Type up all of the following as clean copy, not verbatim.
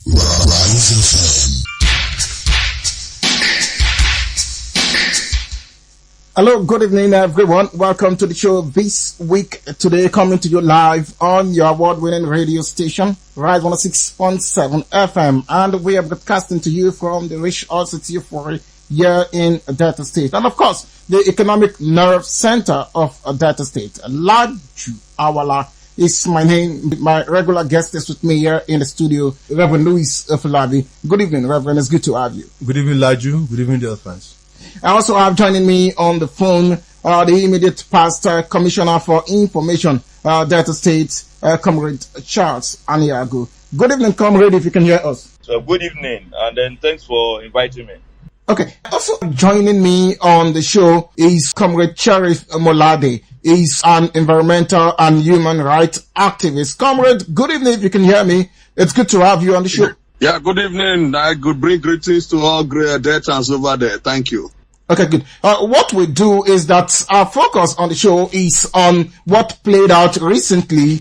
Rise FM. Hello, good evening, everyone. Welcome to the show this week. Today, coming to you live on your award-winning radio station, Rise 106.7 FM, and we are broadcasting to you from the rich city for here in Delta State, and of course, the economic nerve center of Delta State. Laju Awala is my name. My regular guest is with me here in the studio, Reverend Louis Ifeanyi. Good evening, Reverend. It's good to have you. Good evening, Laju. Good evening, dear fans. I also have joining me on the phone the immediate past Commissioner for Information, Delta State, Comrade Charles Aniago. Good evening, Comrade, if you can hear us. So good evening, and then thanks for inviting me. Okay. Also joining me on the show is Comrade Sheriff Molade. He's an environmental and human rights activist. Comrade, good evening, if you can hear me. It's good to have you on the show. Yeah, good evening. I could bring greetings to all Deltans over there. Thank you. Okay, good. What we do is that our focus on the show is on what played out recently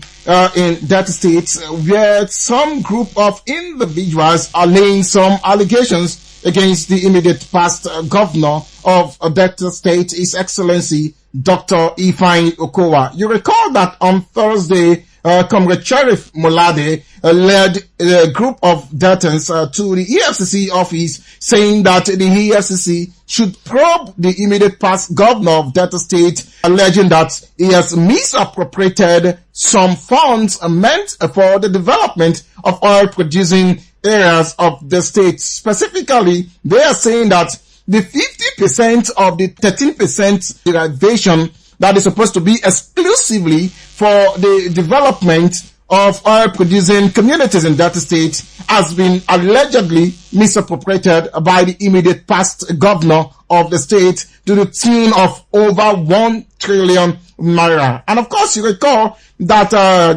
in Delta State, where some group of individuals are laying some allegations against the immediate past governor of Delta State, His Excellency Dr. Ifeanyi Okowa. You recall that on Thursday, Comrade Sheriff Molade led a group of Deltans to the EFCC office, saying that the EFCC should probe the immediate past governor of Delta State, alleging that he has misappropriated some funds meant for the development of oil-producing areas of the state. Specifically, they are saying that the 50% of the 13% derivation that is supposed to be exclusively for the development of oil-producing communities in Delta State has been allegedly misappropriated by the immediate past governor of the state to the tune of over 1 trillion naira. And of course, you recall that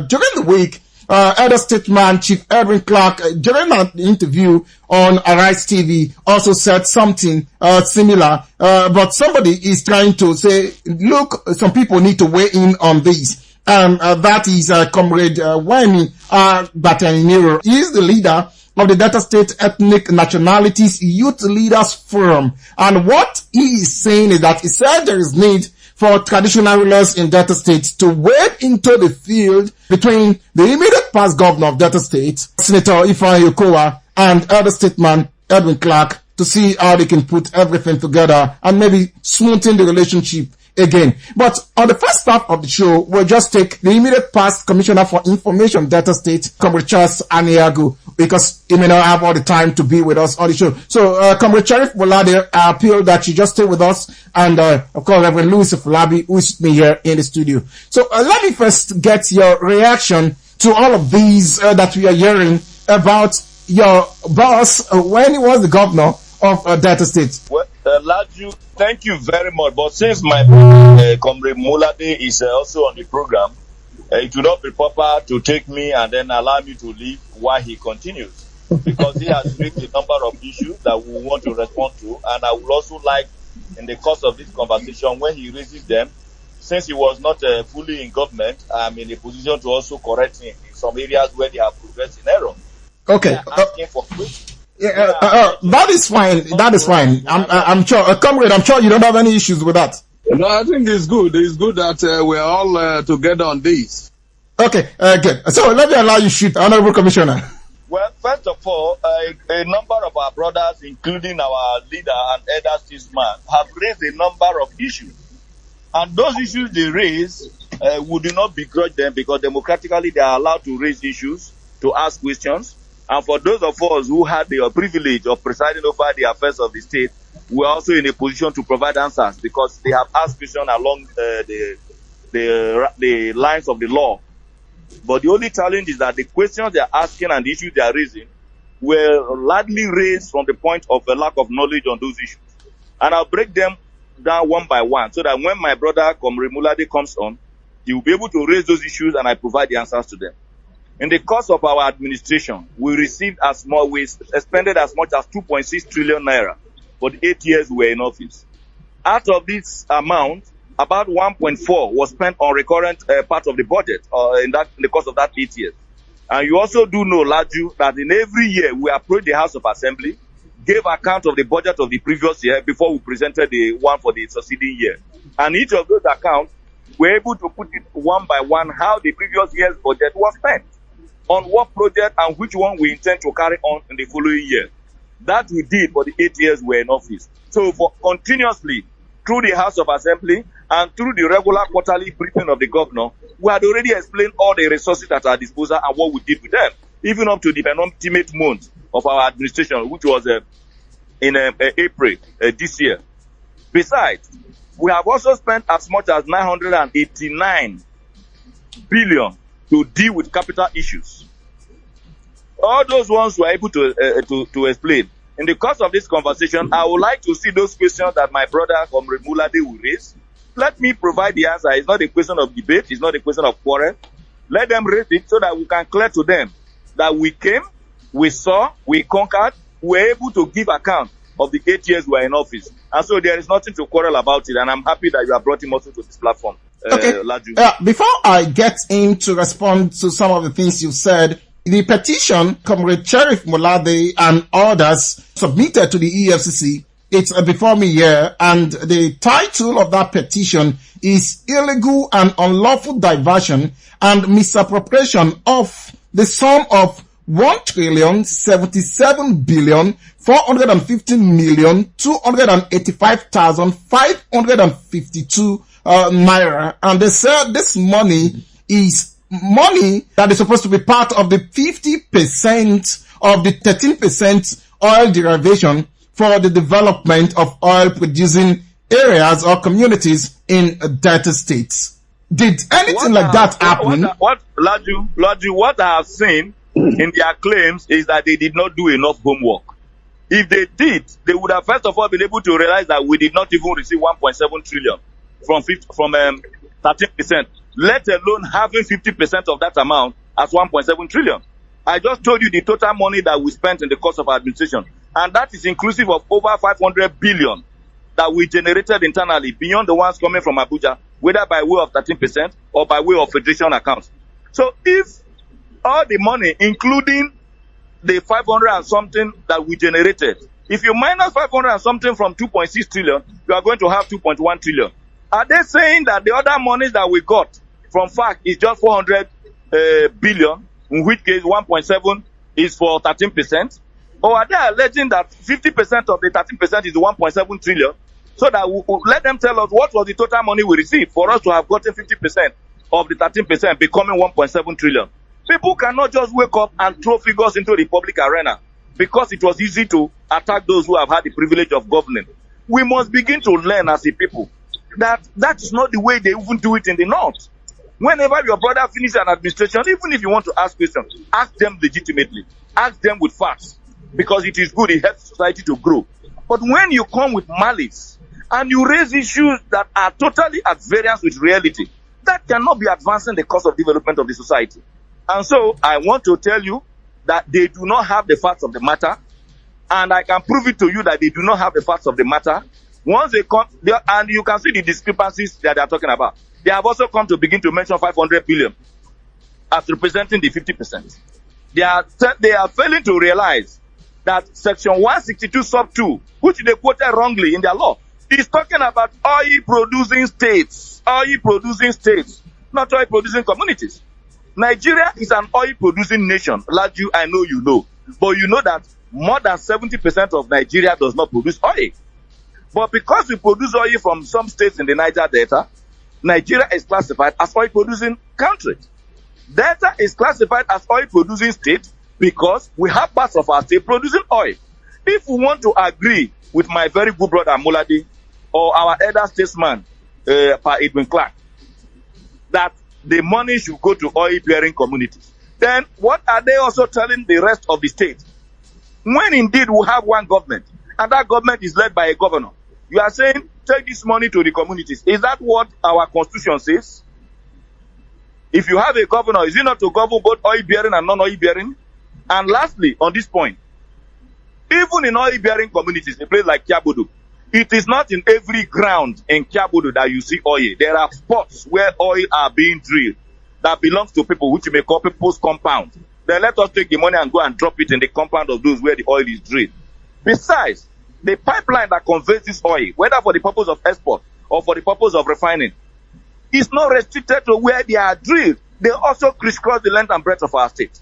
during the week, Elder Statesman Chief Edwin Clark, during an interview on Arise TV, also said something similar. But somebody is trying to say, look, some people need to weigh in on this. That is Comrade Wayne Bataniro. He is the leader of the Delta State Ethnic Nationalities Youth Leaders Forum. And what he is saying is that he said there is need for traditional rulers in Delta State to wade into the field between the immediate past governor of Delta State, Senator Ifeanyi Okowa, and Elder Statesman Edwin Clark to see how they can put everything together and maybe smoothen the relationship again. But on the first half of the show, we'll just take the immediate past Commissioner for Information, Delta State, Comrade Charles Aniago, because he may not have all the time to be with us on the show. So, Comrade Sheriff Molade, I appeal that you just stay with us, and of course, Reverend Louis Ifeanyi, who is with me here in the studio. So, let me first get your reaction to all of these that we are hearing about your boss when he was the governor of Delta State. Well, Laju, thank you very much. But since my Comrade Molade is also on the program, it would not be proper to take me and then allow me to leave while he continues. Because he has raised a number of issues that we want to respond to. And I would also like, in the course of this conversation, when he raises them, since he was not fully in government, I'm in a position to also correct him in some areas where they have progressed in error. Okay. Asking for questions. That is fine. That is fine. I'm sure, Comrade, I'm sure you don't have any issues with that. No, I think it's good. It's good that we're all together on this. Okay, good. So let me allow you shoot, Honorable Commissioner. Well, first of all, a number of our brothers, including our leader and elder statesman, have raised a number of issues. And those issues they raise, we do not begrudge them because democratically they are allowed to raise issues, to ask questions. And for those of us who had the privilege of presiding over the affairs of the state, we are also in a position to provide answers because they have asked questions along the lines of the law. But the only challenge is that the questions they are asking and the issues they are raising were largely raised from the point of a lack of knowledge on those issues. And I'll break them down one by one so that when my brother Comrade Molade comes on, he will be able to raise those issues and I provide the answers to them. In the course of our administration, we expended as much as 2.6 trillion naira for the 8 years we were in office. Out of this amount, about 1.4 was spent on recurrent part of the budget in the course of that 8 years. And you also do know, Laju, that in every year we approach the House of Assembly, gave account of the budget of the previous year before we presented the one for the succeeding year. And each of those accounts, we're able to put it one by one how the previous year's budget was spent, on what project and which one we intend to carry on in the following year. That we did for the 8 years we were in office. So for continuously, through the House of Assembly and through the regular quarterly briefing of the governor, we had already explained all the resources at our disposal and what we did with them, even up to the penultimate month of our administration, which was in April this year. Besides, we have also spent as much as 989 billion to deal with capital issues. All those ones were able to explain. In the course of this conversation, I would like to see those questions that my brother Comrade Mulade will raise. Let me provide the answer. It's not a question of debate. It's not a question of quarrel. Let them raise it so that we can clear to them that we came, we saw, we conquered, we were able to give account of the 8 years we were in office. And so there is nothing to quarrel about it. And I'm happy that you have brought him also to this platform. Okay. Before I get in to respond to some of the things you said, the petition Comrade Sheriff Mulade and others submitted to the EFCC, it's before me here, and the title of that petition is Illegal and Unlawful Diversion and Misappropriation of the sum of 1,77,415,285,552 naira. And they said this money is money that is supposed to be part of the 50% of the 13% oil derivation for the development of oil producing areas or communities in Delta states. Did anything like that happen? Laju, what I have seen in their claims is that they did not do enough homework. If they did, they would have first of all been able to realize that we did not even receive 1.7 trillion from 13%, let alone having 50% of that amount as 1.7 trillion. I just told you the total money that we spent in the course of our administration, and that is inclusive of over 500 billion that we generated internally beyond the ones coming from Abuja, whether by way of 13% or by way of federation accounts. So if all the money, including the 500 and something that we generated, if you minus 500 and something from 2.6 trillion, you are going to have 2.1 trillion. Are they saying that the other monies that we got from FAC is just 400 billion, in which case 1.7 is for 13%? Or are they alleging that 50% of the 13% is 1.7 trillion? So that we let them tell us what was the total money we received for us to have gotten 50% of the 13% becoming 1.7 trillion. People cannot just wake up and throw figures into the public arena because it was easy to attack those who have had the privilege of governing. We must begin to learn as a people that that is not the way they even do it in the north. Whenever your brother finishes an administration, even if you want to ask questions, ask them legitimately. Ask them with facts, because it is good, it helps society to grow. But when you come with malice and you raise issues that are totally at variance with reality, that cannot be advancing the cause of development of the society. And so I want to tell you that they do not have the facts of the matter, and I can prove it to you that they do not have the facts of the matter. Once they come, and you can see the discrepancies that they are talking about. They have also come to begin to mention 500 billion as representing the 50%. They are failing to realize that Section 162 sub 2, which they quoted wrongly in their law, is talking about oil producing states, not oil producing communities. Nigeria is an oil producing nation. Like you, I know you know. But you know that more than 70% of Nigeria does not produce oil. But because we produce oil from some states in the Niger Delta, Nigeria is classified as oil producing country. Delta is classified as oil producing state because we have parts of our state producing oil. If we want to agree with my very good brother Mulade or our elder statesman, Pa Edwin Clark, that the money should go to oil-bearing communities, then what are they also telling the rest of the state? When indeed we have one government, and that government is led by a governor, you are saying, take this money to the communities. Is that what our constitution says? If you have a governor, is it not to govern both oil-bearing and non-oil-bearing? And lastly, on this point, even in oil-bearing communities, a place like Kiabodo, it is not in every ground in Kiabodo that you see oil. There are spots where oil are being drilled that belongs to people, which you may call people's compound. then let us take the money and go and drop it in the compound of those where the oil is drilled. Besides, the pipeline that conveys this oil, whether for the purpose of export or for the purpose of refining, is not restricted to where they are drilled. They also crisscross the length and breadth of our state.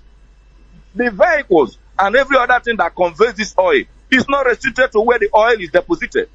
The vehicles and every other thing that conveys this oil is not restricted to where the oil is deposited.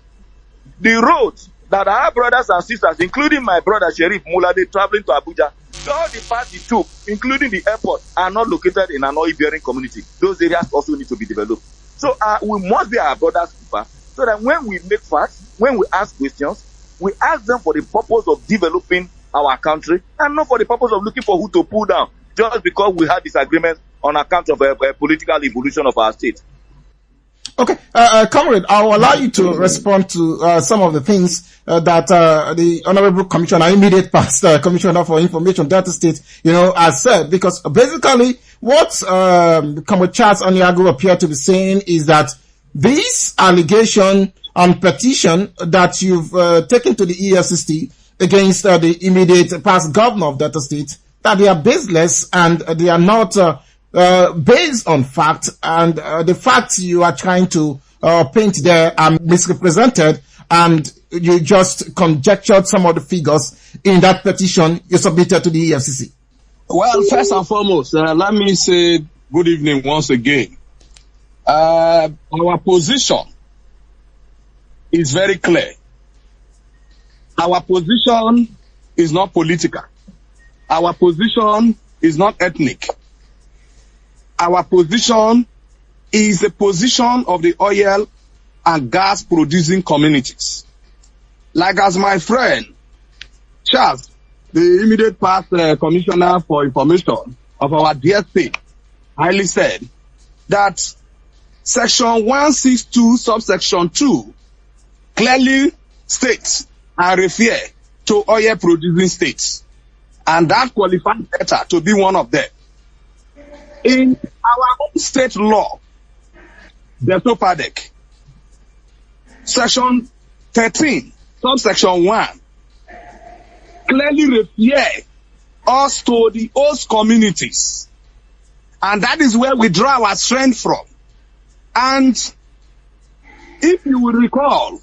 The roads that our brothers and sisters, including my brother Sheriff Mulade, traveling to Abuja, all the paths he took, including the airport, are not located in an oil-bearing community. Those areas also need to be developed. So we must be our brothers' keeper, so that when we make facts, when we ask questions, we ask them for the purpose of developing our country and not for the purpose of looking for who to pull down just because we had disagreements on account of a political evolution of our state. Okay, Comrade, I'll allow you to respond to some of the things that the Honorable Commissioner, immediate past Commissioner for Information, Delta State, has said. Because basically, what Comrade Charles Oniago appeared to be saying is that this allegation and petition that you've taken to the EFCC against the immediate past governor of Delta State, that they are baseless and they are not based on fact, and the facts you are trying to paint there are misrepresented, and you just conjectured some of the figures in that petition you submitted to the EFCC. Well, first and foremost, let me say good evening once again. Our position is very clear. Our position is not political. Our position is not ethnic. Our position is a position of the oil and gas producing communities. Like as my friend Charles, the immediate past Commissioner for Information of our dear state, highly said that Section 162, subsection 2 clearly states and refer to oil producing states. And that qualifies better to be one of them. In our own state law, the SOPADEC, Section 13, subsection 1, clearly refer us to the host communities. And that is where we draw our strength from. And if you will recall,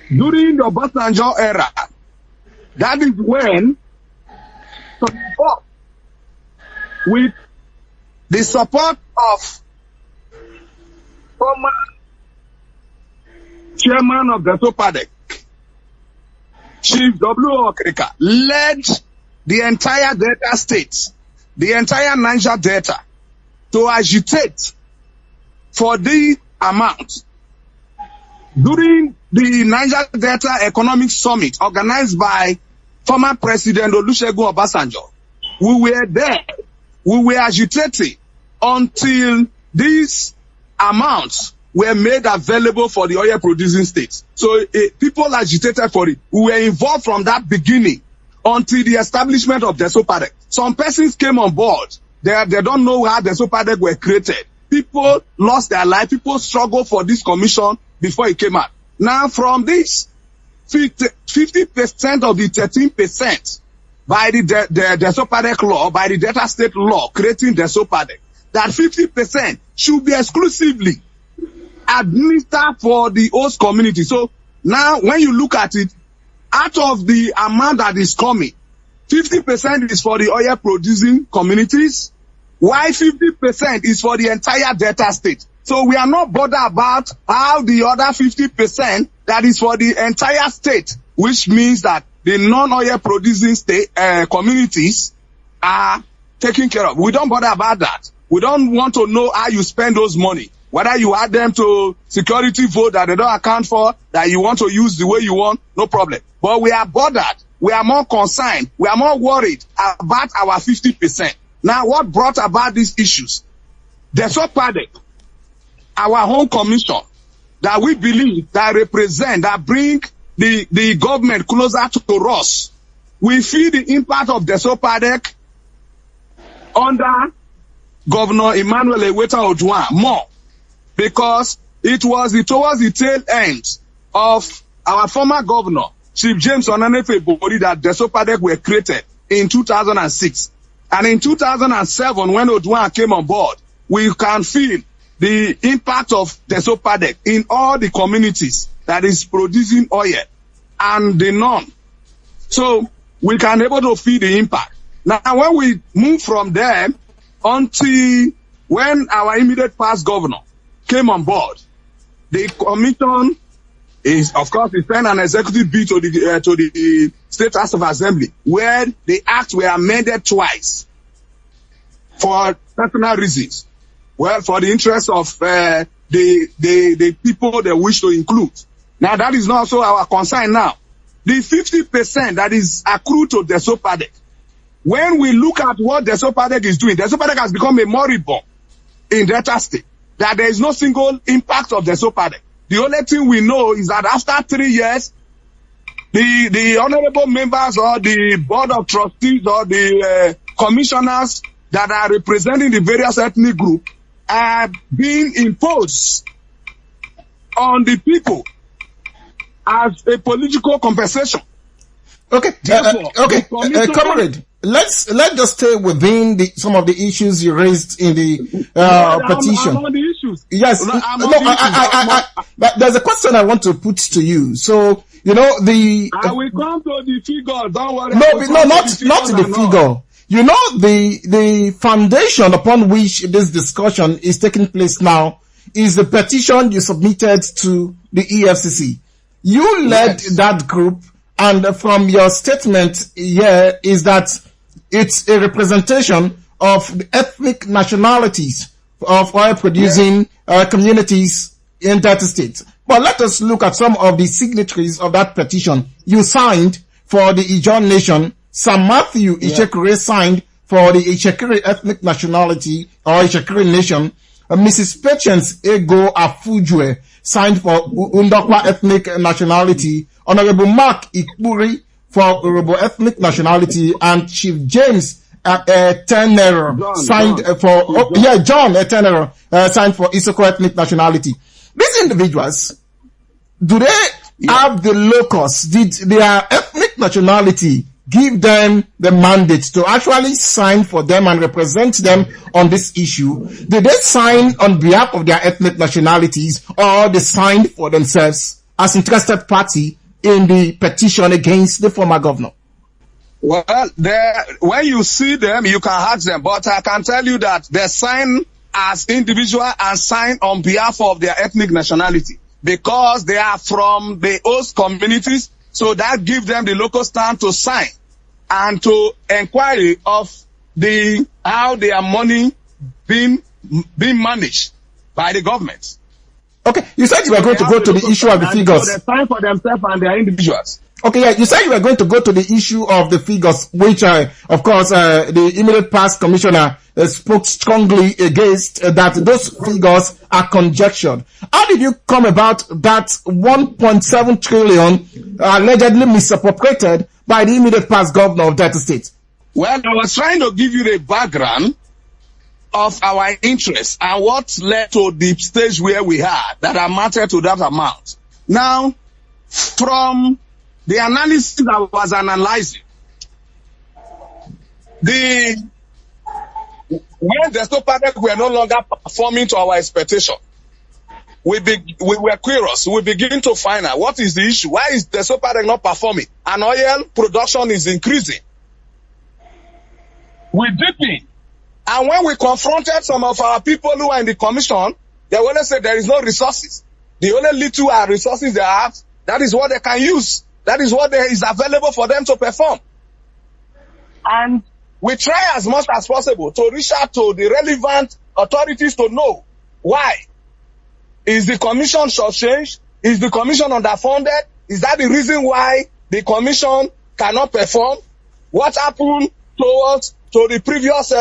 during the Obasanjo era, that is when support with the support of former chairman of the SOPADEC, Chief W. Okrika, led the entire Delta State, the entire Niger Delta, to agitate for the amount. During the Niger Delta Economic Summit organized by former President Olusegun Obasanjo, we were there. We were agitating until these amounts were made available for the oil producing states. So people agitated for it. We were involved from that beginning until the establishment of the SOPADEC. Some persons came on board. They don't know how the SOPADEC were created. People lost their life. People struggled for this commission before it came out. Now from this, 50% of the 13% by the SOPADEC law, by the Delta State law creating the SOPADEC, that 50% should be exclusively administered for the host community. So now when you look at it, out of the amount that is coming, 50% is for the oil producing communities, while 50% is for the entire Delta State. So we are not bothered about how the other 50% that is for the entire state, which means that the non-oil producing state communities are taken care of. We don't bother about that. We don't want to know how you spend those money. Whether you add them to security vote that they don't account for, that you want to use the way you want, no problem. But we are bothered. We are more concerned. We are more worried about our 50%. Now, what brought about these issues? The SOPADEC, our home commission, that we believe that represent, that bring the government closer to us. We feel the impact of the SOPADEC under Governor Emmanuel Eweta Ojuan more, because it was towards the tail end of our former governor, Chief James Onanefe Bori, that the SOPADEC were created in 2006. And in 2007, when Oduwa came on board, we can feel the impact of the Sopadec in all the communities that is producing oil and the non. So we can able to feel the impact. Now, when we move from there until when our immediate past governor came on board, the commission is, of course, he sent an executive bill to the State House of Assembly, where the acts were amended twice for personal reasons. Well, for the interest of the people they wish to include. Now, that is not also our concern now. The 50% that is accrued to the Sopadec, when we look at what the Sopadec is doing, the Sopadec has become a moribund in Delta State, that there is no single impact of the Sopadec. The only thing we know is that after 3 years, the honorable members or the board of trustees or the commissioners that are representing the various ethnic groups are being imposed on the people as a political compensation. Okay, comrade, let's just stay within some of the issues you raised in the petition. I'm on the issues. Yes, there's a question I want to put to you. So, you know, I will come to the figure. Don't worry. Not the figure. You know, the foundation upon which this discussion is taking place now is the petition you submitted to the EFCC. You led that group, and from your statement here is that it's a representation of the ethnic nationalities of oil producing communities in Delta State. But let us look at some of the signatories of that petition. You signed for the Ijaw Nation. Sam Matthew Ichekiri signed for the Ichekiri ethnic nationality or Ichekiri nation. Mrs. Patience Ego Afujwe signed for Undokwa ethnic nationality. Honorable Mark Ikpuri for Urhobo ethnic nationality, and Chief James Etenero signed John Etenero signed for Isoko ethnic nationality. These individuals, do they have the locus? Did their ethnic nationality give them the mandate to actually sign for them and represent them on this issue? Did they sign on behalf of their ethnic nationalities, or they signed for themselves as interested party in the petition against the former governor? Well, when you see them, you can ask them, but I can tell you that they sign as individual and sign on behalf of their ethnic nationality because they are from the host communities, so that gives them the local stand to sign and to inquiry of how their money being managed by the government. Okay, you said you were going to go to the issue of the figures. So they sign for themselves and their individuals. Okay, yeah, you said you were going to go to the issue of the figures, which, of course, the immediate past commissioner spoke strongly against that those figures are conjectured. How did you come about that 1.7 trillion allegedly misappropriated by the immediate past governor of Delta State? Well, I was trying to give you the background of our interests and what led to the stage where we are that amounted to that amount. Now, from the analysis I was analyzing, when the Sopadec were no longer performing to our expectation, we were curious. We begin to find out what is the issue. Why is the Sopadec not performing? And oil production is increasing. We deepened. And when we confronted some of our people who are in the commission, they always say there is no resources. The only little resources they have, that is what they can use. That is what is available for them to perform. And we try as much as possible to reach out to the relevant authorities to know why. Is the commission shortchanged? Is the commission underfunded? Is that the reason why the commission cannot perform? What happened to the previous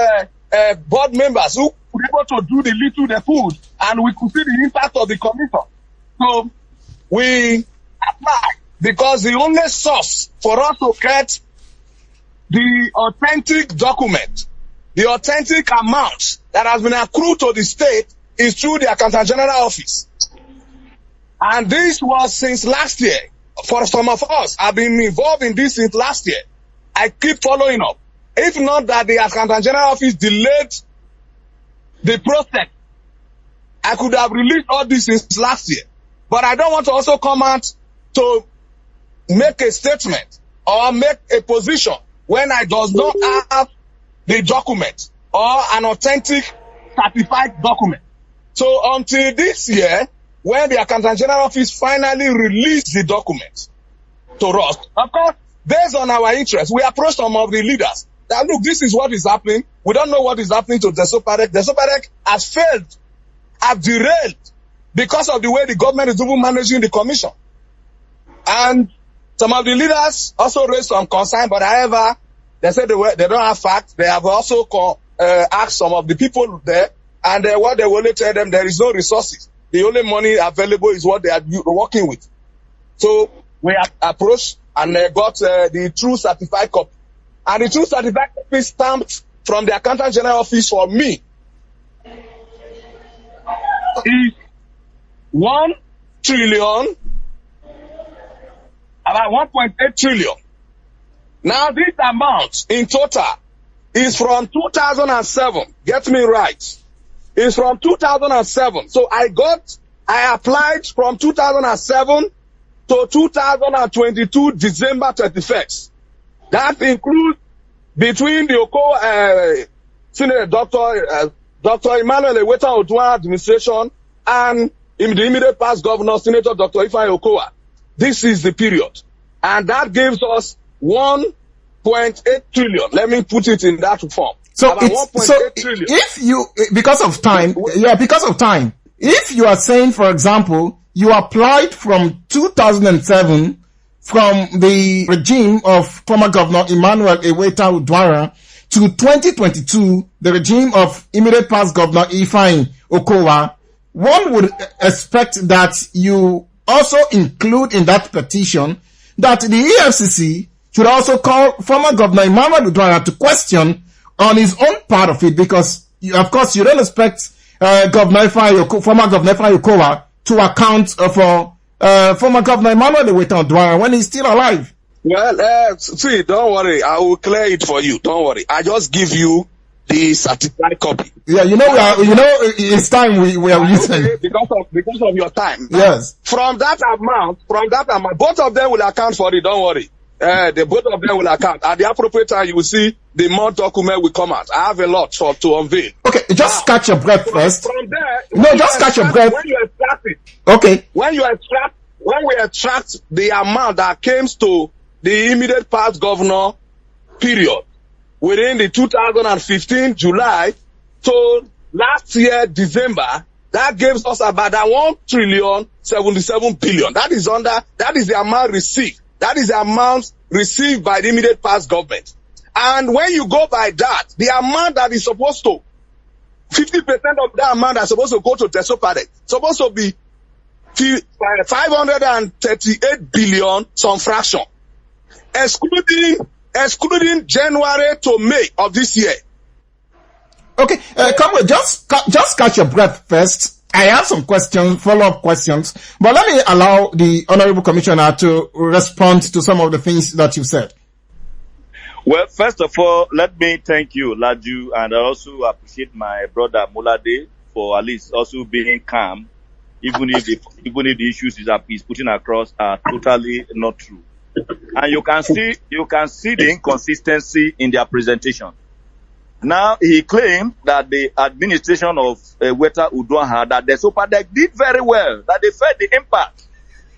board members who were able to do the little they could, and we could see the impact of the commission? So we apply, because the only source for us to get the authentic document, the authentic amount that has been accrued to the state is through the Accountant General Office. And this was since last year. For some of us, I've been involved in this since last year. I keep following up. If not that the Accountant General Office delayed the process, I could have released all this since last year. But I don't want to also come out to make a statement or make a position when I does not have the document or an authentic certified document. So until this year, when the Accountant General Office finally released the document to us, of course, based on our interest, we approached some of the leaders that, look, this is what is happening. We don't know what is happening to the SOPADEC. The SOPADEC has failed, have derailed because of the way the government is even managing the commission. And some of the leaders also raised some concern, but however, they said they don't have facts. They have also asked some of the people there, and what they will only tell them, there is no resources. The only money available is what they are working with. So we have approached and got the true certified copy. And the true certified copy stamped from the Accountant General Office for me is 1 trillion, about 1.8 trillion. Now this amount in total is from 2007. Get me right. It's from 2007. So I applied from 2007 to 2022 December 31st. That includes between the Okowa, Senator Dr. Emmanuel Eweta Oduwa administration and in the immediate past governor, Senator Dr. Ifeanyi Okowa. This is the period. And that gives us 1.8 trillion. Let me put it in that form. So, trillion. If you, because of time, if you are saying, for example, you applied from 2007 from the regime of former Governor Emmanuel Eweta Oduwa to 2022, the regime of immediate past Governor Ifeanyi Okowa, one would expect that you also include in that petition that the EFCC should also call former Governor Emmanuel Oduwa to question on his own part of it, because of course you don't expect former Governor Ifeanyi Okowa to account for former Governor Emmanuel Eweta Oduwa when he's still alive. Well, see, don't worry. I will clear it for you. Don't worry. I just give you the certified copy. Yeah, it's time we are using because of your time. Yes. From that amount, both of them will account for it. Don't worry. Both of them will account. At the appropriate time, you will see the more document will come out. I have a lot to unveil. Okay, just catch your breath first. From there, just catch your breath. When you extract it. Okay. When we extract the amount that came to the immediate past governor period within the 2015 July to last year December, that gives us about 1.77 trillion. That is the amount received. That is the amount received by the immediate past government. And when you go by that, the amount that is supposed to, 50% of that amount that's supposed to go to the SOPADEC, supposed to be 538 billion, some fraction. Excluding January to May of this year. Okay, Comrade, just catch your breath first. I have some questions, follow-up questions, but let me allow the Honorable Commissioner to respond to some of the things that you said. Well, first of all, let me thank you, Laju, and I also appreciate my brother Molade for at least also being calm, even if the issues he's putting across are totally not true. And you can see the inconsistency in their presentation. Now, he claimed that the administration of Eweta Oduwa, that the SOPADEC did very well, that they felt the impact.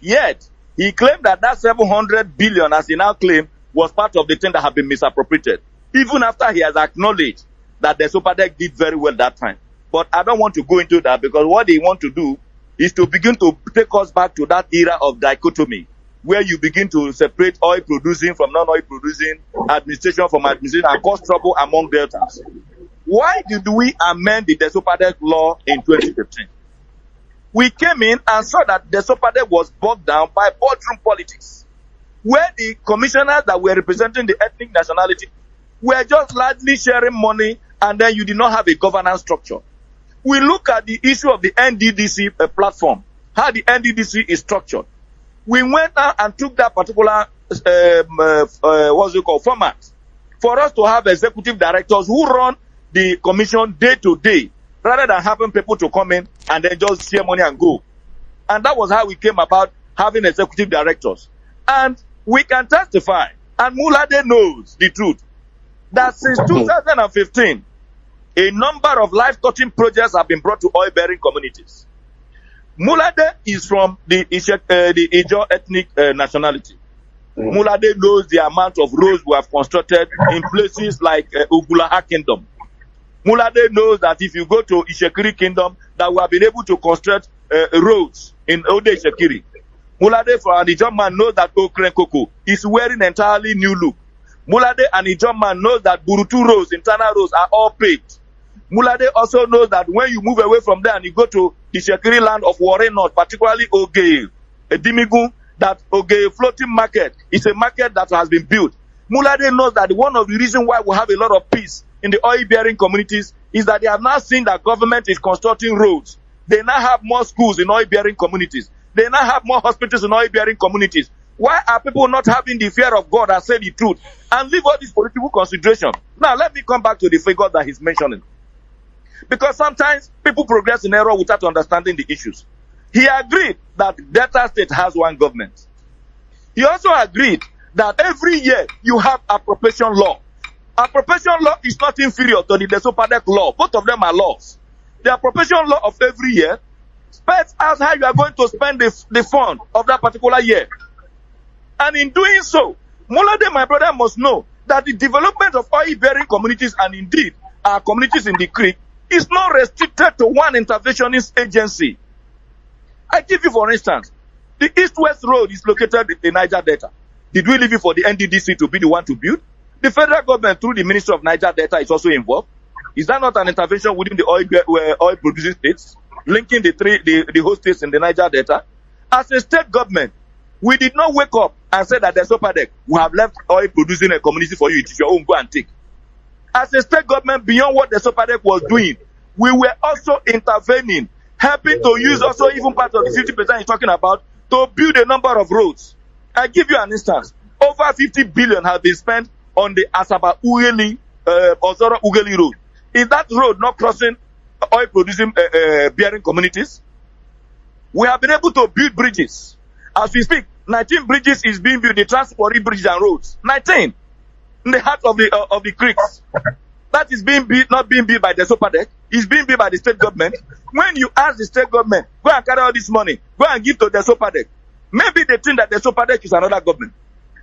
Yet, he claimed that 700 billion, as he now claimed, was part of the thing that had been misappropriated, even after he has acknowledged that the SOPADEC did very well that time. But I don't want to go into that, because what they want to do is to begin to take us back to that era of dichotomy, where you begin to separate oil producing from non-oil producing, administration from administration, and cause trouble among deltas. Why did we amend the SOPADEC law in 2015? We came in and saw that the SOPADEC was bogged down by boardroom politics, where the commissioners that were representing the ethnic nationality were just largely sharing money, and then you did not have a governance structure. We look at the issue of the NDDC platform, how the NDDC is structured. We went out and took that particular format for us to have executive directors who run the commission day to day, rather than having people to come in and then just share money and go. And that was how we came about having executive directors. And we can testify, and Mulade knows the truth, that since 2015, a number of life-touching projects have been brought to oil-bearing communities. Mulade is from the Ijaw ethnic nationality. Mulade knows the amount of roads we have constructed in places like Ugulaha Kingdom. Mulade knows that if you go to Ishekiri Kingdom, that we have been able to construct roads in Ode Ishekiri. Mulade for an Ijaw man knows that Okrenkoko is wearing entirely new look. Mulade and Ijaw man knows that Burutu roads, internal roads are all paved. Mulade also knows that when you move away from there and you go to the Shekiri land of Warren North, particularly Oge, Dimigun, that Oge floating market is a market that has been built. Mulade knows that one of the reasons why we have a lot of peace in the oil-bearing communities is that they have now seen that government is constructing roads. They now have more schools in oil-bearing communities. They now have more hospitals in oil-bearing communities. Why are people not having the fear of God and say the truth and leave all this political consideration? Now, let me come back to the figure that he's mentioning. Because sometimes people progress in error without understanding the issues. He agreed that Delta State has one government. He also agreed that every year you have appropriation law. Appropriation law is not inferior to the Desopadec law. Both of them are laws. The appropriation law of every year spells out how you are going to spend the fund of that particular year. And in doing so, Mulade, my brother, must know that the development of oil-bearing communities and indeed our communities in the creek is not restricted to one interventionist agency. I give you, for instance, the East-West Road is located in the Niger Delta. Did we leave it for the NDDC to be the one to build? The federal government, through the Ministry of Niger Delta, is also involved. Is that not an intervention within the oil-producing states, linking the whole states in the Niger Delta? As a state government, we did not wake up and say that the Sopadec, we have left oil-producing a community for you. It is your own, go and take. As a state government, beyond what the Sopadec was doing, we were also intervening, helping to use also even part of the 50% you're talking about to build a number of roads. I give you an instance. Over 50 billion has been spent on the Asaba Ugeli, Ozoro Ugeli road. Is that road not crossing oil-producing bearing communities? We have been able to build bridges. As we speak, 19 bridges is being built, the transport bridges and roads. 19 in the heart of the creeks. That is being built, not being built by the Sopadec. It's being built by the state government. When you ask the state government, go and carry all this money, go and give to the Sopadec, maybe they think that the Sopadec is another government.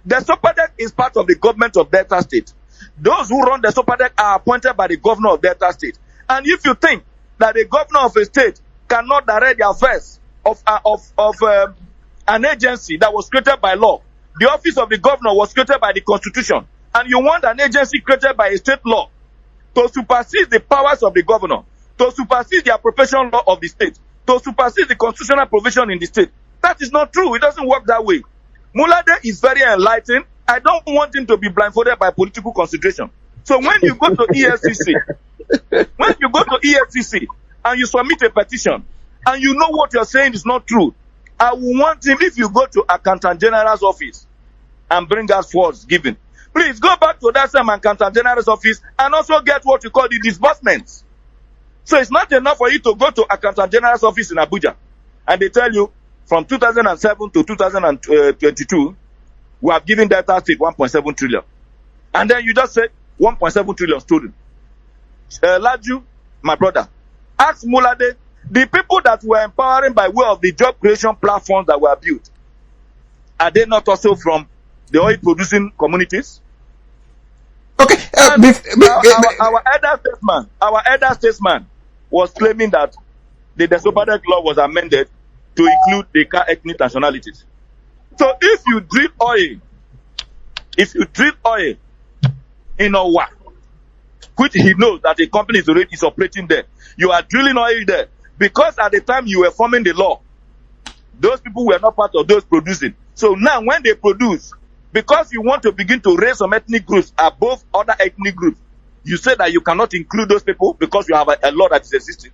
The Sopadec is part of the government of Delta State. Those who run the Sopadec are appointed by the governor of Delta State. And if you think that the governor of a state cannot direct the affairs of an agency that was created by law, the office of the governor was created by the Constitution, and you want an agency created by a state law to supersede the powers of the governor, to supersede the appropriation law of the state, to supersede the constitutional provision in the state. That is not true. It doesn't work that way. Mulade is very enlightened. I don't want him to be blindfolded by political consideration. So when you go to EFCC, and you submit a petition, and you know what you're saying is not true, I will want him, if you go to Accountant General's office and bring us forwards given, please go back to that same Accountant General's office and also get what you call the disbursements. So it's not enough for you to go to Accountant General's office in Abuja and they tell you from 2007 to 2022, we have given Delta State 1.7 trillion. And then you just say 1.7 trillion stolen. Laju, my brother, ask Mulade, the people that were empowering by way of the job creation platforms that were built, are they not also from the oil producing communities? Okay. Our elder statesman was claiming that the Desopadec law was amended to include the ethnic nationalities. So if you drill oil in Owa, which he knows that a company is operating there, you are drilling oil there, because at the time you were forming the law, those people were not part of those producing. So now when they produce, because you want to begin to raise some ethnic groups above other ethnic groups, you say that you cannot include those people because you have a law that is existing.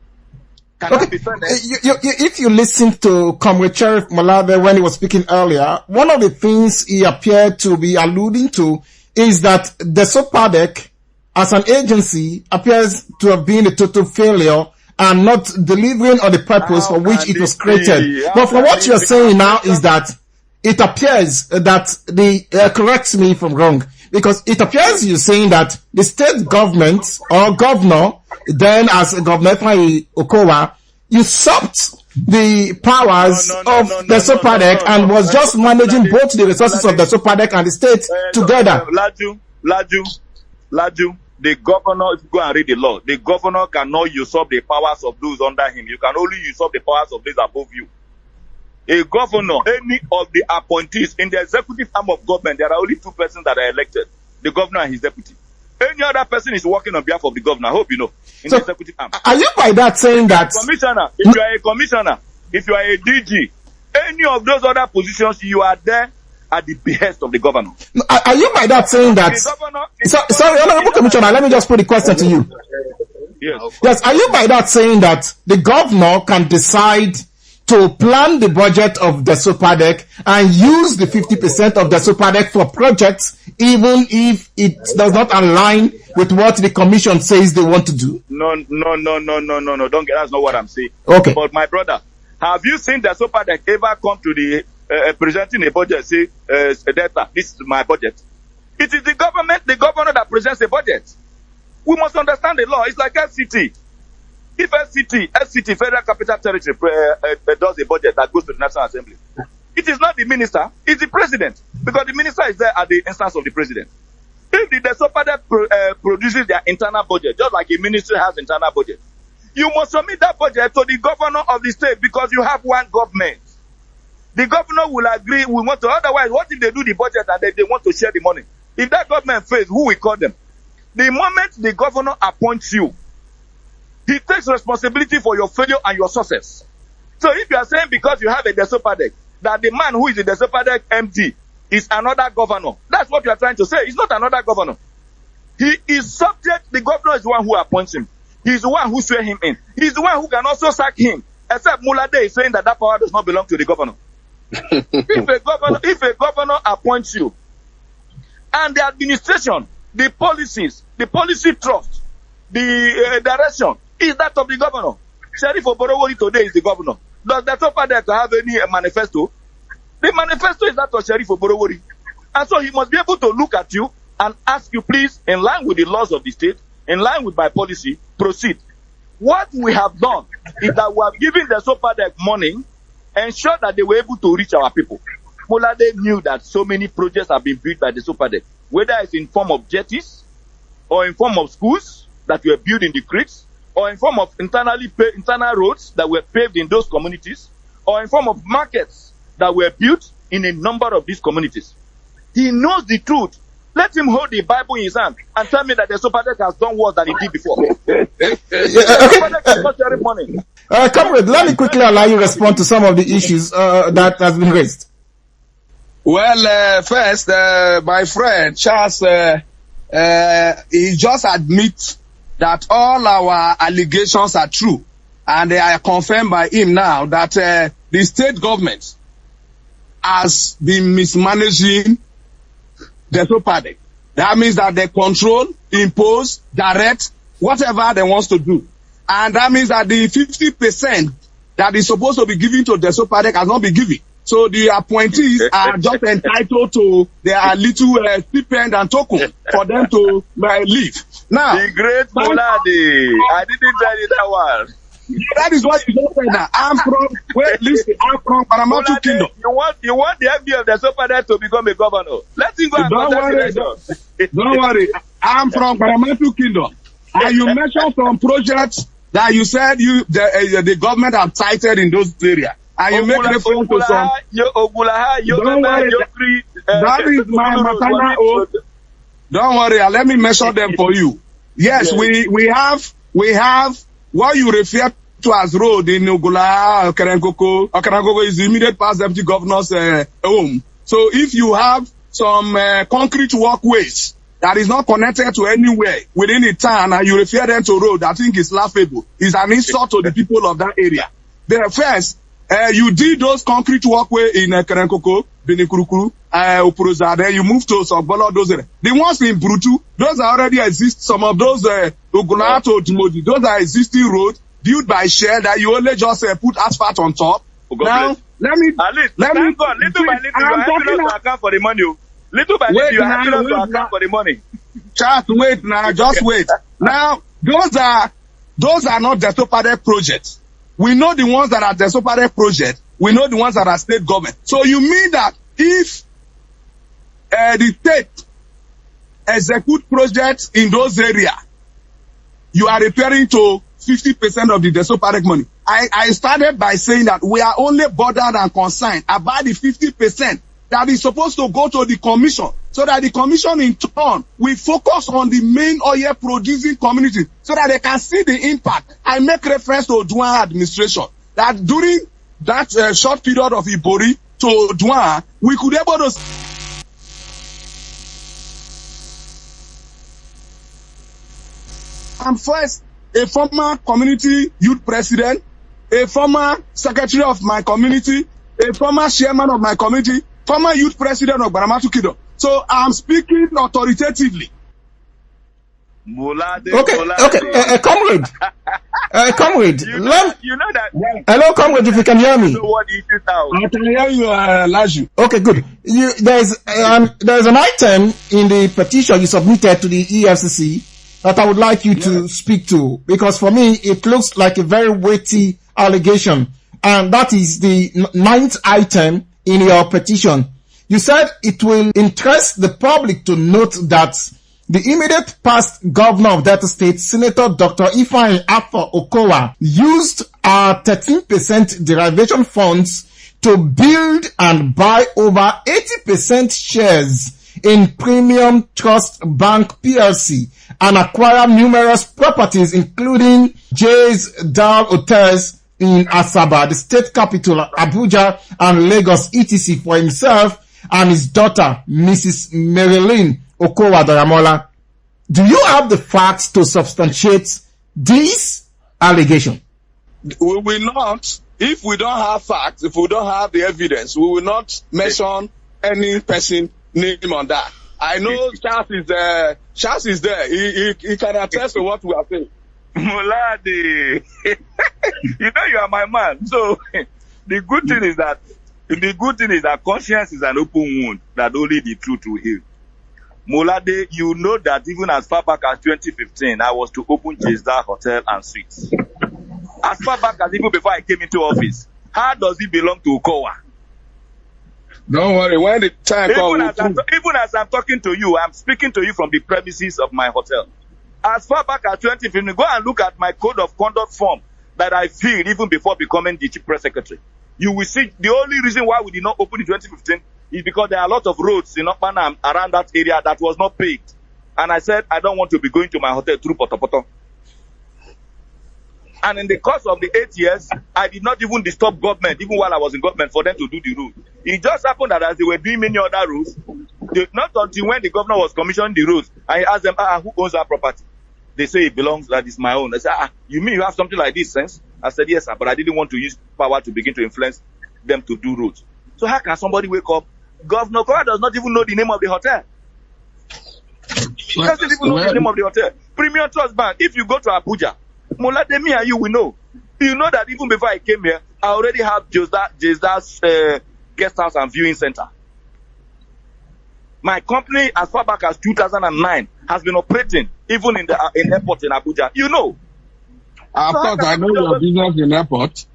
Can that be fair? If you listen to Comrade Sheriff Mulade when he was speaking earlier, one of the things he appeared to be alluding to is that the SOPADEC as an agency appears to have been a total failure and not delivering on the purpose for which it was created. But from what you're saying now is that it appears that correct me if I'm wrong, because it appears you're saying that the state government or governor, then as Governor Ifeanyi Okowa, usurped the powers of the SOPADEC and was just managing both the resources of the SOPADEC and the state together. Laju, the governor, if you go and read the law, the governor cannot usurp the powers of those under him. You can only usurp the powers of those above you. A governor, any of the appointees in the executive arm of government, there are only two persons that are elected, the governor and his deputy. Any other person is working on behalf of the governor. I hope you know. In the executive arm. Are you by that saying that commissioner, if you are a commissioner, if you are a DG, any of those other positions, you are there at the behest of the governor? Are you by that saying that? Sorry, Honorable Commissioner, let me just put the question to you. Yes. Are you by that saying that the governor can decide to plan the budget of the SOPADEC and use the 50% of the SOPADEC for projects, even if it does not align with what the commission says they want to do? No. Don't get, that's not what I'm saying. Okay. But my brother, have you seen the SOPADEC ever come to the presenting a budget, say, data, this is my budget? It is the governor that presents a budget. We must understand the law. It's like FCT. If FCT, Federal Capital Territory, does a budget that goes to the National Assembly, it is not the minister, it's the president, because the minister is there at the instance of the president. If the SOPADEC produces their internal budget, just like a ministry has internal budget, you must submit that budget to the governor of the state, because you have one government. The governor will agree, we want to, otherwise, what if they do the budget and they want to share the money? If that government fails, who will call them? The moment the governor appoints you, he takes responsibility for your failure and your success. So if you are saying because you have a SOPADEC, that the man who is the SOPADEC MD is another governor, that's what you are trying to say. It's not another governor. He is subject, the governor is the one who appoints him. He's the one who swears him in. He's the one who can also sack him. Except Mulade is saying that power does not belong to the governor. If a governor appoints you, and the administration, the policies, the policy trust, the direction is that of the governor. Sheriff Oborowori today is the governor. Does the SOPADEC have any manifesto? The manifesto is that of Sheriff Oborowori. And so he must be able to look at you and ask you, please, in line with the laws of the state, in line with my policy, proceed. What we have done is that we have given the SOPADEC money, ensure that they were able to reach our people. Molade knew that so many projects have been built by the SOPADEC, whether it's in form of jetties, or in form of schools that were built in the creeks, or in form of internal roads that were paved in those communities, or in form of markets that were built in a number of these communities. He knows the truth. Let him hold the Bible in his hand and tell me that the SOPADEC has done worse than it did before. Comrade, let me quickly allow you to respond to some of the issues that has been raised. Well, first, my friend Charles, he just admits that all our allegations are true, and they are confirmed by him now that the state government has been mismanaging the SOPADEC. That means that they control, impose, direct, whatever they want to do. And that means that the 50% that is supposed to be given to the SOPADEC has not been given. So the appointees are just entitled to their little stipend and token for them to leave. Now, the great Muladi, I didn't tell you that one. That is what you don't say now. I'm from Paramount Kingdom. You want the FD of the SOPADEC to become a governor? Let him go and Don't worry. I'm from Paramount Kingdom. And you mentioned some projects that you said the government have cited in those areas. And you make reference to some. Don't worry. That is my maternal oath. Don't worry. Let me mention them for you. Yes, we have what you refer to as road in Ogulaha, Okerankoko. Okerankoko is the immediate past deputy governor's home. So if you have some concrete walkways that is not connected to anywhere within the town and you refer them to road, I think it's laughable. It's an insult to the people of that area. First, you did those concrete walkway in Okerankoko. Benikurukuru, Upuruza, then you move to Sogbolo, those areas. The ones in Brutu, those are already exist. Some of those, Ugunato, Timodi, those are existing roads built by Shell that you only just put asphalt on top. Now, let me thank God, little by little, you are helping us to account for the money. Little by little, you are helping us to account for the money. Just wait now, just wait. Now, those are not the Sopade projects. We know the ones that are the Sopade project. We know the ones that are state government. So you mean that if the state execute projects in those areas, you are referring to 50% of the Sopade money. I started by saying that we are only bothered and concerned about the 50% that is supposed to go to the commission, so that the commission in turn will focus on the main oil producing community so that they can see the impact. I make reference to Odua administration that during that short period of Ibori to Odua, we could able to I'm first a former community youth president, a former secretary of my community, a former chairman of my community, former youth president of Baramatu Kido. So I'm speaking authoritatively. Okay, comrade. Comrade. You know that. Hello, comrade, if you can hear me. I can hear you, Laju. Okay, good. There's an item in the petition you submitted to the EFCC that I would like you to speak to, because for me, it looks like a very weighty allegation. And that is the 9th item in your petition. You said it will interest the public to note that the immediate past governor of Delta State, Senator Dr. Ifeanyi Okowa, used our 13% derivation funds to build and buy over 80% shares in Premium Trust Bank PLC and acquire numerous properties, including Jay's Dal Hotels in Asaba, the state capital, Abuja, and Lagos, etc., for himself and his daughter, Mrs. Marilyn Okowa Daramola. Do you have the facts to substantiate this allegation? We will not. If we don't have facts, if we don't have the evidence, we will not mention any person name on that. I know Charles is there. He can attest to what we are saying. Mulade, you know you are my man. So the good thing is that conscience is an open wound that only the truth will heal. Mulade, you know that even as far back as 2015, I was to open Jezda Hotel and Suites. As far back as even before I came into office, how does it belong to Okowa? Don't worry, when the time comes. Even as I'm talking to you, I'm speaking to you from the premises of my hotel. As far back as 2015, go and look at my code of conduct form that I filled even before becoming the chief press secretary. You will see the only reason why we did not open in 2015 is because there are a lot of roads in Okpanam around that area that was not paved. And I said, I don't want to be going to my hotel through Potopoto. And in the course of the 8 years, I did not even disturb government, even while I was in government, for them to do the road. It just happened that as they were doing many other roads, not until when the governor was commissioning the roads, I asked them, who owns that property? They say it belongs, that is my own. I said, you mean you have something like this, sense? I said, yes, sir, but I didn't want to use power to begin to influence them to do roads. So how can somebody wake up? Governor Okowa does not even know the name of the hotel. He doesn't even know the name of the hotel. Premium Trust Bank, if you go to Abuja, Mulade, me and you will know. You know that even before I came here, I already have Jezda's guest house and viewing center. My company, as far back as 2009, has been operating even in the airport in Abuja. You know. Of course, I know your business in airport.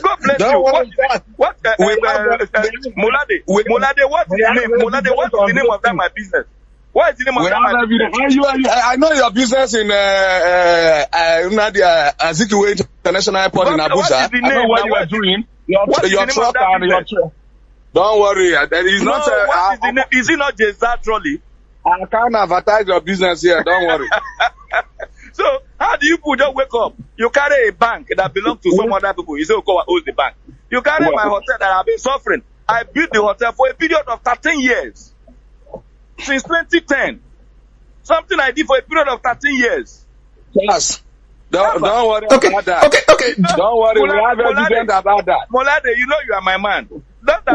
God bless you. Mulade, what's the name? Mulade, what's the name of that my business? What is the name of that my business? I know your business in Azikiwe International Airport in Abuja. What is the name? I know what you are doing. Your truck and your truck. Don't worry. There is not. What is the name? Is it not Jezda Trolley? I can't advertise your business here. Don't worry. So how do you people just wake up? You carry a bank that belongs to some other people. You say Okowa owns the bank. You carry my hotel that I've been suffering. I built the hotel for a period of 13 years. Since 2010. Something I did for a period of 13 years. Yes. Don't worry about that. Okay. Don't worry. We have evidence about that. Mulade, you know you are my man.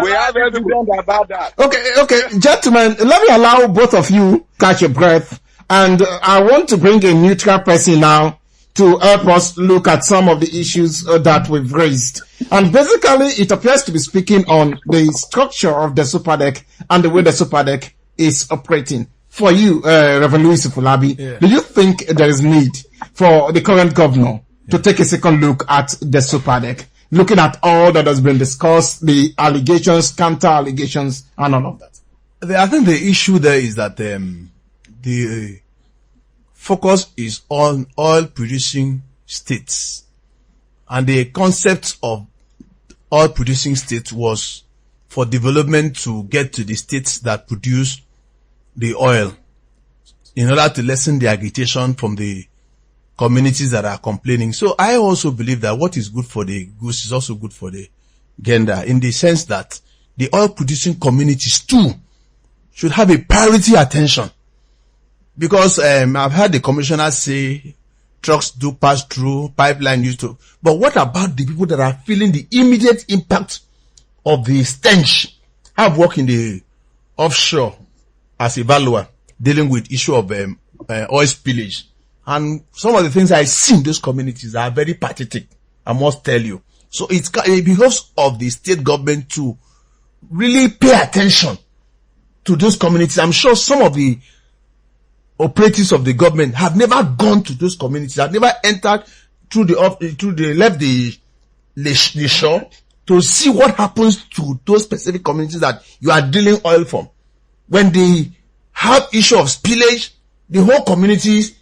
We have evidence about that. Okay, gentlemen, let me allow both of you catch your breath. And I want to bring a neutral person now to help us look at some of the issues that we've raised. And basically, it appears to be speaking on the structure of the super deck and the way the super deck is operating. For you, Reverend Louis Fulabi, do you think there is need for the current governor to take a second look at the super deck, looking at all that has been discussed, the allegations, counter allegations, and all of that? I think the issue there is that the focus is on oil producing states, and the concept of oil producing states was for development to get to the states that produce the oil in order to lessen the agitation from the communities that are complaining. So I also believe that what is good for the goose is also good for the gander, in the sense that the oil producing communities too should have a priority attention. Because I've heard the commissioner say trucks do pass through, pipeline used to. But what about the people that are feeling the immediate impact of the stench? I've worked in the offshore as a valuer, dealing with issue of oil spillage. And some of the things I see in those communities are very pathetic, I must tell you. So it's because of the state government to really pay attention to those communities. I'm sure some of the operatives of the government have never gone to those communities, have never entered through the shore to see what happens to those specific communities that you are dealing oil from. When they have issue of spillage, the whole communities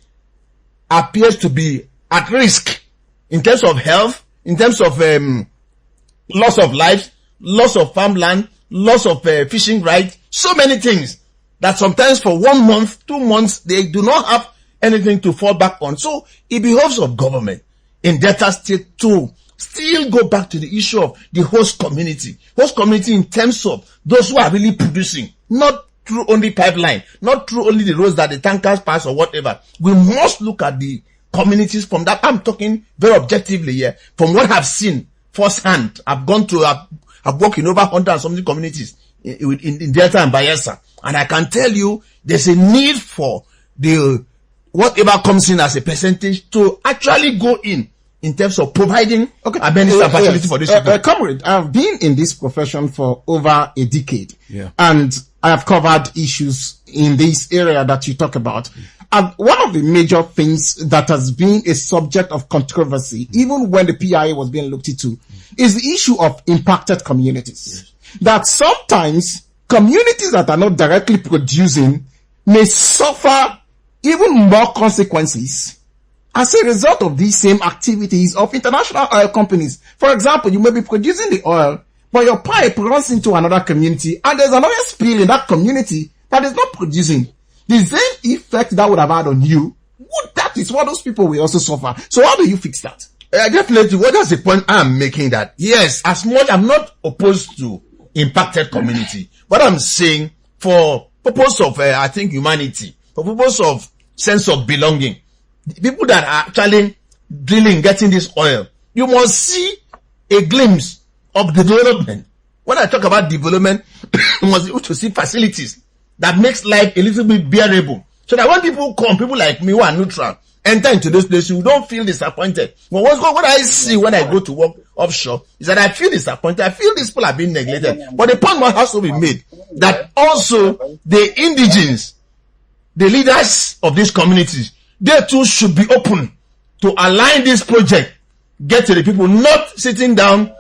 appears to be at risk in terms of health, in terms of loss of life, loss of farmland, loss of fishing rights, so many things that sometimes for 1 month, 2 months, they do not have anything to fall back on. So it behoves of government in Delta State to still go back to the issue of the host community. Host community in terms of those who are really producing, not through only pipeline, not through only the roads that the tankers pass or whatever. We must look at the communities from that. I'm talking very objectively here. From what I've seen firsthand, I've worked in over 100 and something communities in Delta and Bayelsa. And I can tell you, there's a need for the whatever comes in as a percentage to actually go in terms of providing amenities and facilities for this people. Comrade, I've been in this profession for over a decade. And I have covered issues in this area that you talk about. And one of the major things that has been a subject of controversy, even when the PIA was being looked into, is the issue of impacted communities. That sometimes communities that are not directly producing may suffer even more consequences as a result of these same activities of international oil companies. For example, you may be producing the oil, but your pipe runs into another community and there's another spill in that community that is not producing. The same effect that would have had on you, that is what those people will also suffer. So how do you fix that? Definitely, what is the point I'm making? That yes, as much I'm not opposed to impacted community, but I'm saying for purpose of I think humanity, for purpose of sense of belonging, the people that are actually getting this oil, you must see a glimpse of development. When I talk about development, you must be able to see facilities that makes life a little bit bearable. So that when people come, people like me who are neutral, enter into this place, you don't feel disappointed. But what I see when I go to work offshore is that I feel disappointed. I feel these people are being neglected. But the point has to be made that also the indigenes, the leaders of these communities, they too should be open to align this project, get to the people, not sitting down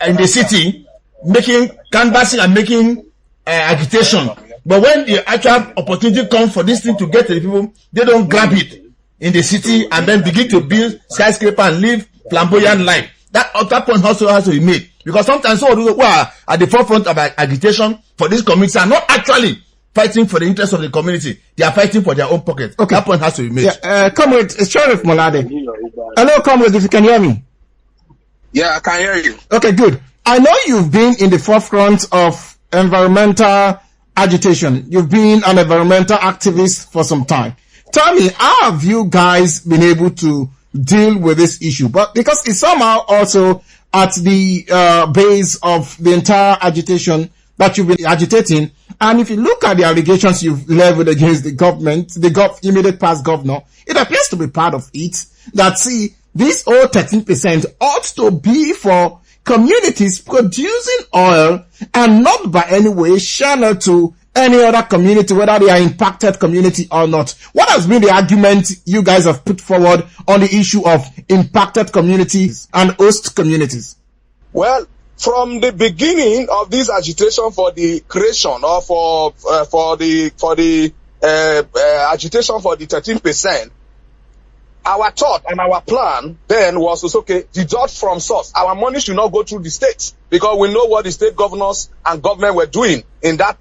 in the city, making canvassing and making agitation. But when the actual opportunity comes for this thing to get to the people, they don't grab it in the city and then begin to build skyscraper and live flamboyant life. That point also has to be made. Because sometimes some of those who are at the forefront of agitation for this community are not actually fighting for the interest of the community. They are fighting for their own pockets. Okay. That point has to be made. Comrade Sheriff Molade. Hello, comrade, if you can hear me. Yeah, I can hear you. Okay, good. I know you've been in the forefront of environmental agitation. You've been an environmental activist for some time. Tell me, how have you guys been able to deal with this issue? But because it somehow also at the base of the entire agitation that you've been agitating. And if you look at the allegations you've leveled against the government, the immediate past governor, it appears to be part of it that, see, this whole 13% ought to be for communities producing oil and not by any way channeled to any other community, whether they are impacted community or not. What has been the argument you guys have put forward on the issue of impacted communities and host communities? Well, from the beginning of this agitation for the creation or for the agitation for the 13%, our thought and our plan then was, okay, deduct from source. Our money should not go through the states because we know what the state governors and government were doing in that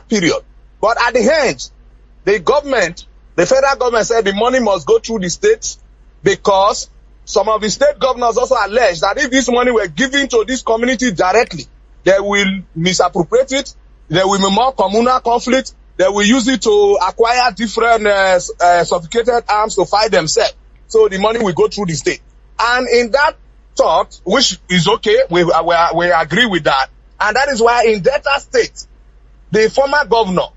period. But at the end, the federal government said the money must go through the states because some of the state governors also alleged that if this money were given to this community directly, they will misappropriate it, there will be more communal conflict, they will use it to acquire different sophisticated arms to fight themselves. So the money will go through the state. And in that thought, which is okay, we agree with that. And that is why in Delta State, the former governor,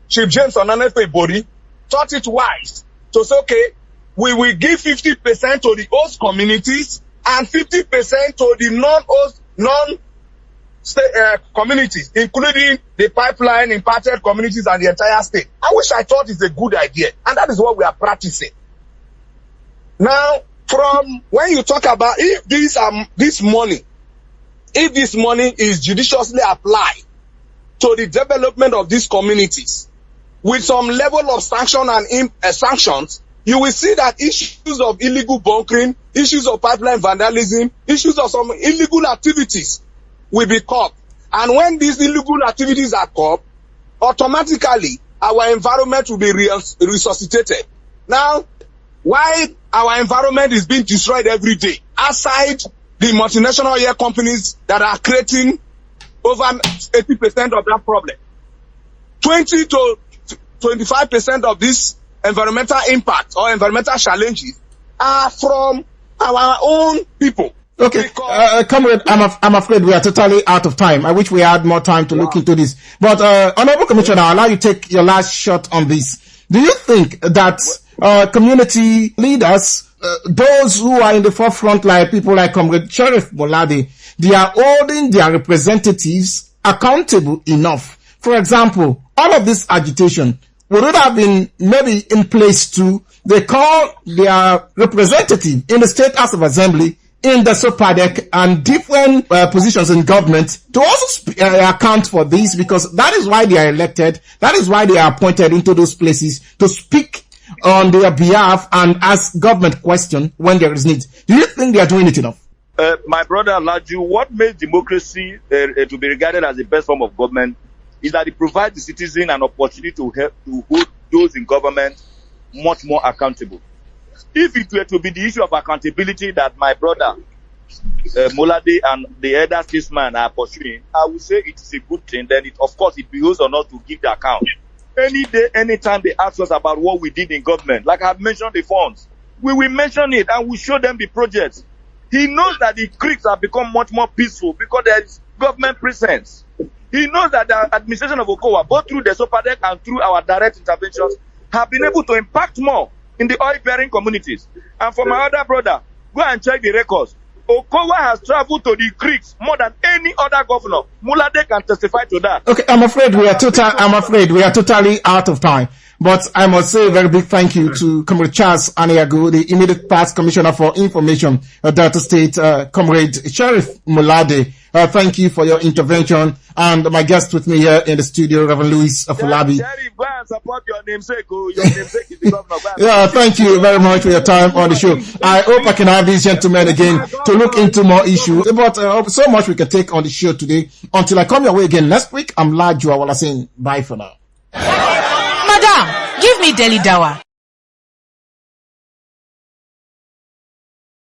Chief James Onanefe-Bori, thought it wise to say, okay, we will give 50% to the host communities and 50% to the non-host, communities, including the pipeline impacted communities and the entire state. I thought it's a good idea. And that is what we are practicing. Now, from when you talk about if this money is judiciously applied to the development of these communities with some level of sanction and sanctions, you will see that issues of illegal bunkering, issues of pipeline vandalism, issues of some illegal activities will be curbed. And when these illegal activities are curbed, automatically our environment will be resuscitated. Now, why our environment is being destroyed every day, aside the multinational oil companies that are creating over 80% of that problem, 20 to 25% of this environmental impact or environmental challenges are from our own people. Okay, comrade, I'm afraid we are totally out of time. I wish we had more time to look into this. But, Honorable Commissioner, I'll allow you to take your last shot on this. Do you think that community leaders, those who are in the forefront, like people like Comrade Sheriff Molade, they are holding their representatives accountable enough? For example, all of this agitation would it have been maybe in place to they call their representative in the State House of Assembly, in the SOPADEC and different positions in government to also account for this, because that is why they are elected. That is why they are appointed into those places to speak on their behalf and ask government questions when there is need. Do you think they are doing it enough? My brother Laju, what makes democracy to be regarded as the best form of government is that it provides the citizen an opportunity to help to hold those in government much more accountable. If it were to be the issue of accountability that my brother Molade and the other statesmen are pursuing, I would say it is a good thing. Then of course it behoves on us to give the account. Any day, anytime they ask us about what we did in government, like I've mentioned the funds, we will mention it and we show them the projects. He knows that the creeks have become much more peaceful because there is government presence. He knows that the administration of Okowa, both through the SOPADEC and through our direct interventions, have been able to impact more in the oil-bearing communities. And for my other brother, go and check the records. Okowa has traveled to the creeks more than any other governor. Molade can testify to that. Okay, I'm afraid we are totally out of time. But I must say a very big thank you to Comrade Charles Aniago, the immediate past Commissioner for Information, Delta State, Comrade Sheriff Molade. Thank you for your intervention. And my guest with me here in the studio, Reverend Louis Afolabi. Sheriff, go and support your namesake. Your namesake is the governor. Yeah, thank you very much for your time on the show. I hope I can have these gentlemen again to look into more issues. But so much we can take on the show today. Until I come your way again next week, I'm Laju Awala saying bye for now. Madam, give me Deli Dawa.